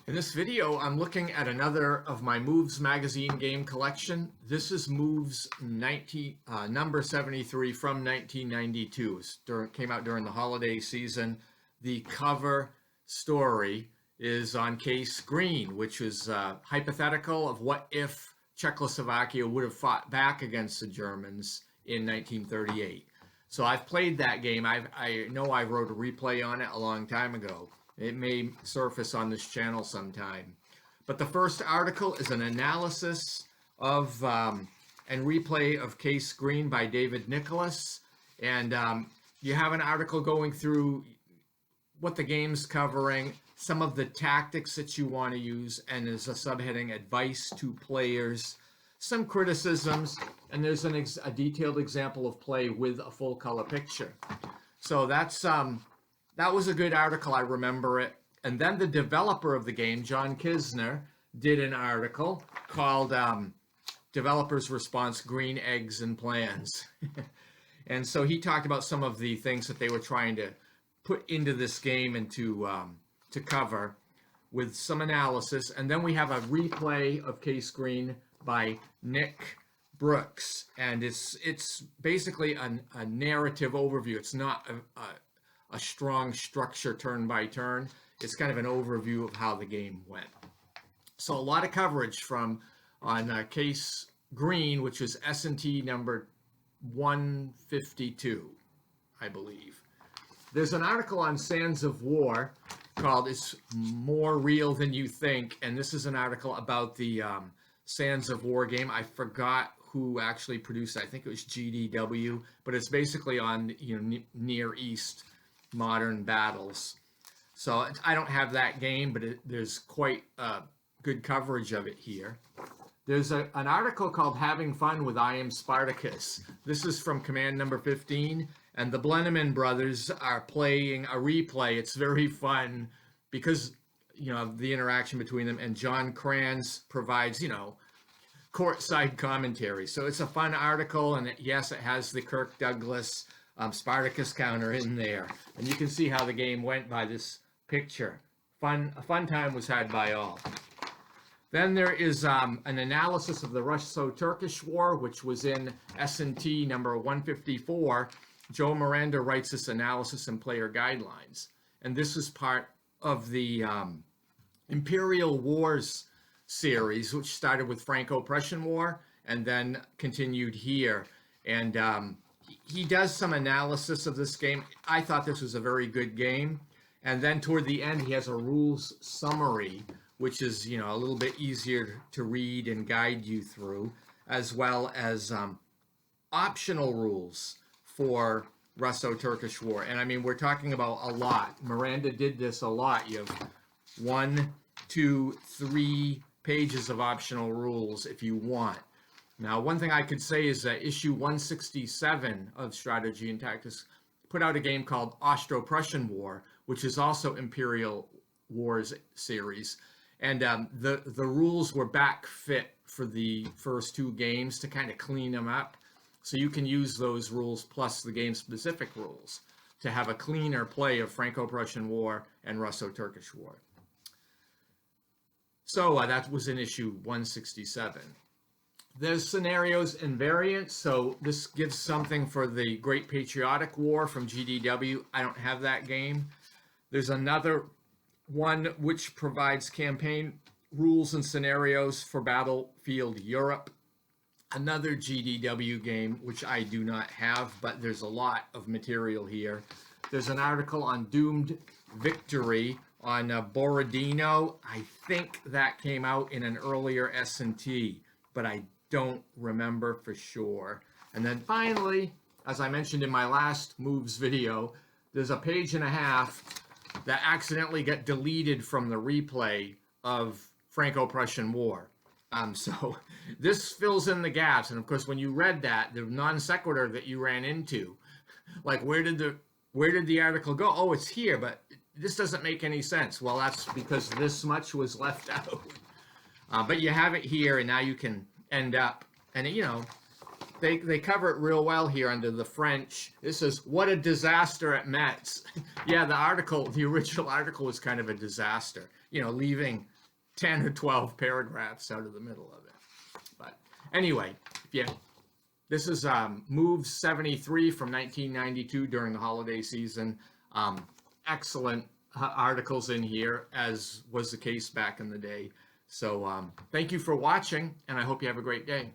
In this video, I'm looking at another of my Moves magazine game collection. This is Moves number 73 from 1992. Came out during the holiday season. The cover story is on case green, which is hypothetical of what if Czechoslovakia would have fought back against the Germans in 1938. So I've played that game. I know I wrote a replay on it a long time ago. It may surface on this channel sometime. But the first article is an analysis of and replay of Case Green by David Nicholas. And you have an article going through what the game's covering, some of the tactics that you want to use, and there's a subheading, advice to players, some criticisms, and there's a detailed example of play with a full color picture. So that was a good article, I remember it. And then the developer of the game, John Kisner, did an article called Developer's Response, Green Eggs and Plans. And so he talked about some of the things that they were trying to put into this game and to cover with some analysis. And then we have a replay of Case Green by Nick Brooks. And it's basically a narrative overview. It's not a strong structure turn by turn. It's kind of an overview of how the game went. So a lot of coverage on Case Green, which is S&T number 152, I believe. There's an article on Sands of War called It's More Real Than You Think, and this is an article about the Sands of War game. I forgot who actually produced it. I think it was GDW, but it's basically on Near East modern battles. So I don't have that game, but there's quite good coverage of it here. There's an article called Having Fun with I Am Spartacus. This is from Command number 15, and the Blenneman brothers are playing a replay. It's very fun because, of the interaction between them, and John Kranz provides, courtside commentary. So it's a fun article, and yes, it has the Kirk Douglas Spartacus counter in there, and you can see how the game went by this picture. A fun time was had by all. Then there is an analysis of the Russo-Turkish War, which was in S&T number 154. Joe Miranda writes this analysis and player guidelines, and this is part of the Imperial Wars series, which started with Franco-Prussian War and then continued here. And he does some analysis of this game. I thought this was a very good game. And then toward the end, he has a rules summary, which is, a little bit easier to read and guide you through, as well as optional rules for Russo-Turkish War. And I mean, we're talking about a lot. Miranda did this a lot. You have 1, 2, 3 pages of optional rules if you want. Now, one thing I could say is that issue 167 of Strategy and Tactics put out a game called Austro-Prussian War, which is also Imperial Wars series. And the rules were back fit for the first 2 games to kind of clean them up. So you can use those rules plus the game-specific rules to have a cleaner play of Franco-Prussian War and Russo-Turkish War. So that was in issue 167. There's scenarios and variants, so this gives something for the Great Patriotic War from GDW. I don't have that game. There's another one which provides campaign rules and scenarios for Battlefield Europe. Another GDW game, which I do not have, but there's a lot of material here. There's an article on Doomed Victory on Borodino. I think that came out in an earlier S&T, but I don't remember for sure. And then finally, as I mentioned in my last Moves video, there's a page and a half that accidentally got deleted from the replay of Franco-Prussian War. So this fills in the gaps. And of course, when you read that, the non sequitur that you ran into, like where did the article go? Oh, it's here, but this doesn't make any sense. Well, that's because this much was left out. But you have it here, and now you can end up, and they cover it real well here under the French. This says, what a disaster at Metz. Yeah, the original article was kind of a disaster. Leaving 10 or 12 paragraphs out of the middle of it. But anyway, this is Move 73 from 1992 during the holiday season. Excellent articles in here, as was the case back in the day. So thank you for watching, and I hope you have a great day.